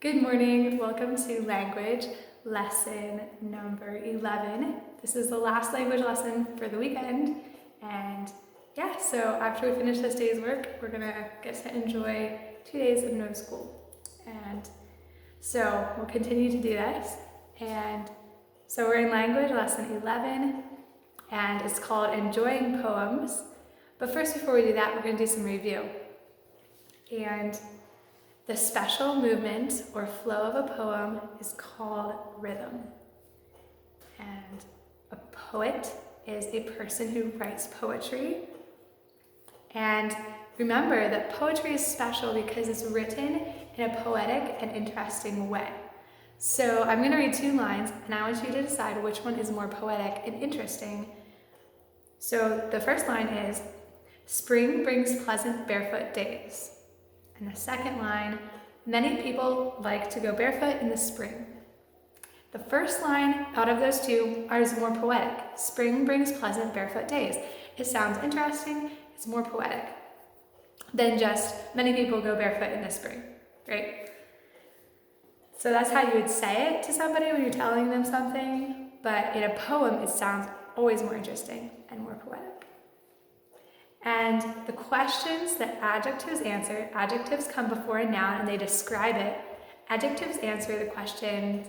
Good morning, welcome to language lesson number 11. This is the last language lesson for the weekend, and yeah, so after we finish this day's work, we're gonna get to enjoy 2 days of no school. And so we'll continue to do this, and so we're in language lesson 11, and it's called Enjoying Poems. But first, before we do that, we're gonna do some review. And the special movement or flow of a poem is called rhythm. And a poet is a person who writes poetry. And remember that poetry is special because it's written in a poetic and interesting way. So I'm going to read 2 lines and I want you to decide which one is more poetic and interesting. So the first line is, "Spring brings pleasant barefoot days." And the second line, "Many people like to go barefoot in the spring." The first line out of those 2 is more poetic. Spring brings pleasant barefoot days. It sounds interesting, it's more poetic than just many people go barefoot in the spring, right? So that's how you would say it to somebody when you're telling them something, but in a poem it sounds always more interesting and more poetic. And the questions that adjectives answer, adjectives come before a noun and they describe it. Adjectives answer the questions,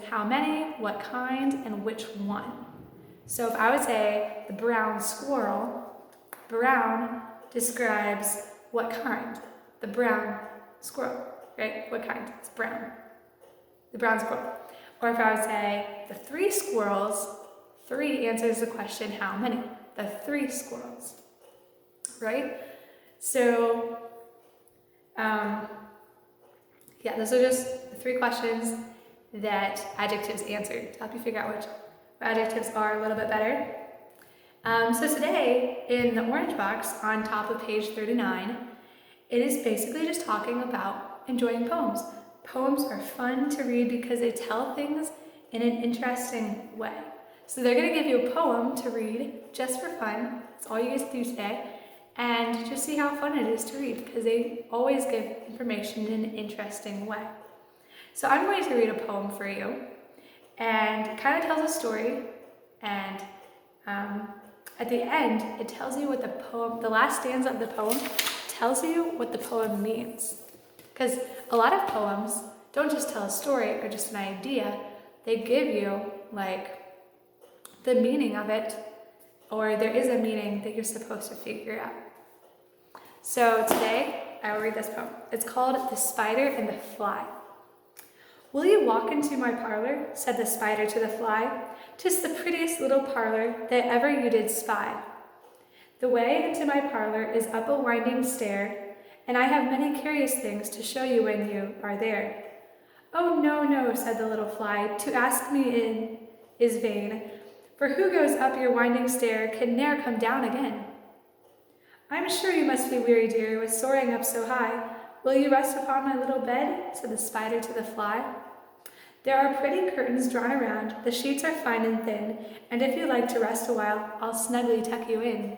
how many, what kind, and which one. So if I would say the brown squirrel, brown describes what kind? The brown squirrel, right? What kind? It's brown. The brown squirrel. Or if I would say the 3 squirrels, 3 answers the question how many? The 3 squirrels, right? So, yeah, those are just the 3 questions that adjectives answered to help you figure out which adjectives are a little bit better. So today, in the orange box on top of page 39, it is basically just talking about enjoying poems. Poems are fun to read because they tell things in an interesting way. So they're going to give you a poem to read just for fun. That's all you guys do today. And just see how fun it is to read because they always give information in an interesting way. So I'm going to read a poem for you. And it kind of tells a story. And at the end, it tells you what the last stanza of the poem tells you what the poem means. Because a lot of poems don't just tell a story or just an idea. They give you like the meaning of it, or there is a meaning that you're supposed to figure out. So today, I will read this poem. It's called The Spider and the Fly. "Will you walk into my parlor?" said the spider to the fly. "'Tis the prettiest little parlor that ever you did spy. The way into my parlor is up a winding stair, and I have many curious things to show you when you are there." "Oh, no, no," said the little fly, "to ask me in is vain. For who goes up your winding stair can ne'er come down again." "I'm sure you must be weary, dear, with soaring up so high. Will you rest upon my little bed?" said the spider to the fly. "There are pretty curtains drawn around, the sheets are fine and thin, and if you like to rest a while, I'll snugly tuck you in."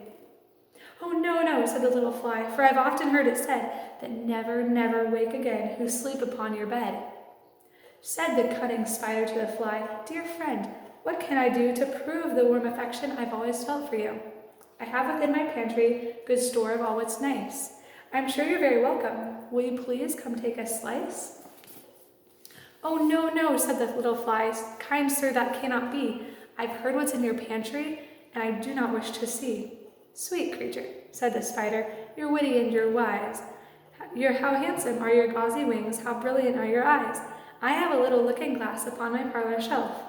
"Oh, no, no," said the little fly, "for I've often heard it said that never, never wake again who sleep upon your bed." Said the cunning spider to the fly, "Dear friend, what can I do to prove the warm affection I've always felt for you? I have within my pantry good store of all what's nice. I'm sure you're very welcome. Will you please come take a slice?" "Oh, no, no," said the little fly, "kind sir, that cannot be. I've heard what's in your pantry, and I do not wish to see." "Sweet creature," said the spider, "you're witty and you're wise. How handsome are your gauzy wings, how brilliant are your eyes. I have a little looking glass upon my parlor shelf.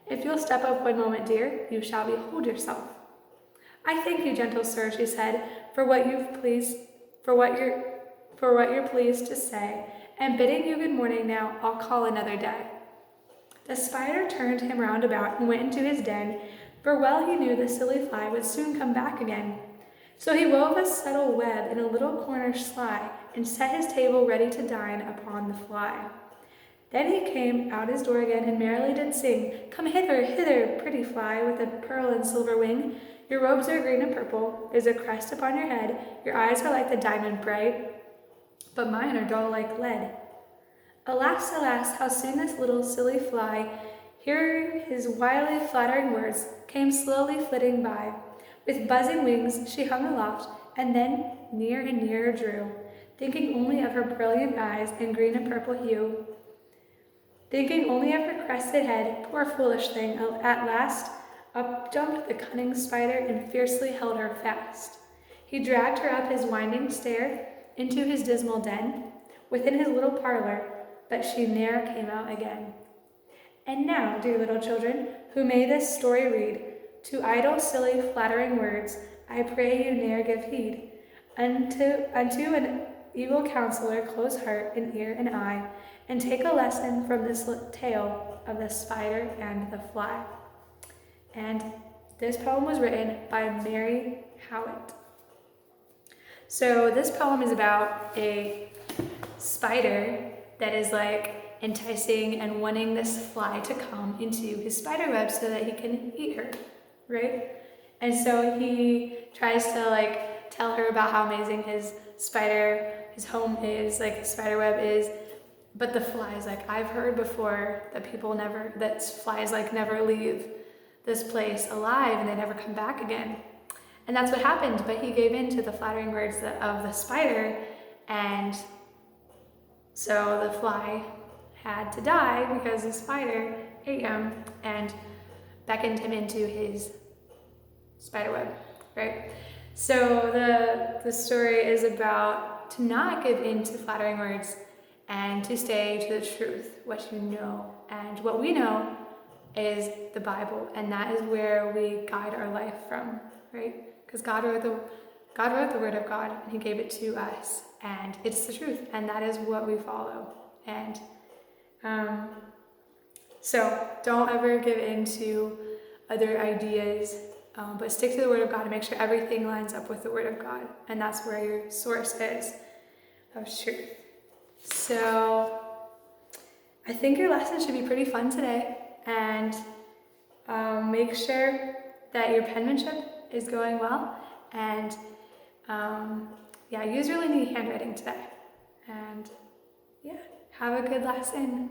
If you'll step up one moment, dear, you shall behold yourself." "I thank you, gentle sir," she said, for what you're pleased to say, and bidding you good morning now, I'll call another day." The spider turned him round about and went into his den, for well he knew the silly fly would soon come back again. So he wove a subtle web in a little corner sly, and set his table ready to dine upon the fly. Then he came out his door again, and merrily did sing, "Come hither, hither, pretty fly, with a pearl and silver wing. Your robes are green and purple, there's a crest upon your head, your eyes are like the diamond bright, but mine are dull like lead." Alas, alas, how soon this little silly fly, hearing his wildly flattering words, came slowly flitting by. With buzzing wings she hung aloft, and then near and nearer drew, thinking only of her brilliant eyes and green and purple hue. Thinking only of her crested head, poor foolish thing, at last up jumped the cunning spider and fiercely held her fast. He dragged her up his winding stair into his dismal den, within his little parlor, but she ne'er came out again. And now, dear little children, who may this story read, to idle, silly, flattering words, I pray you ne'er give heed. Unto an evil counselor close heart and ear and eye, and take a lesson from this tale of the spider and the fly. And this poem was written by Mary Howitt. So this poem is about a spider that is like enticing and wanting this fly to come into his spider web so that he can eat her, right? And so he tries to like tell her about how amazing his home is, like his spider web is. But the flies, like I've heard before that flies like never leave this place alive and they never come back again. And that's what happened, but he gave in to the flattering words of the spider, and so the fly had to die because the spider ate him and beckoned him into his spider web, right? So the story is about to not give in to flattering words and to stay to the truth, what you know. And what we know is the Bible, and that is where we guide our life from, right? Because God wrote the Word of God, and He gave it to us, and it's the truth, and that is what we follow. And so don't ever give in to other ideas, but stick to the Word of God and make sure everything lines up with the Word of God, and that's where your source is of truth. So I think your lesson should be pretty fun today, and make sure that your penmanship is going well, and use really neat handwriting today, and have a good lesson.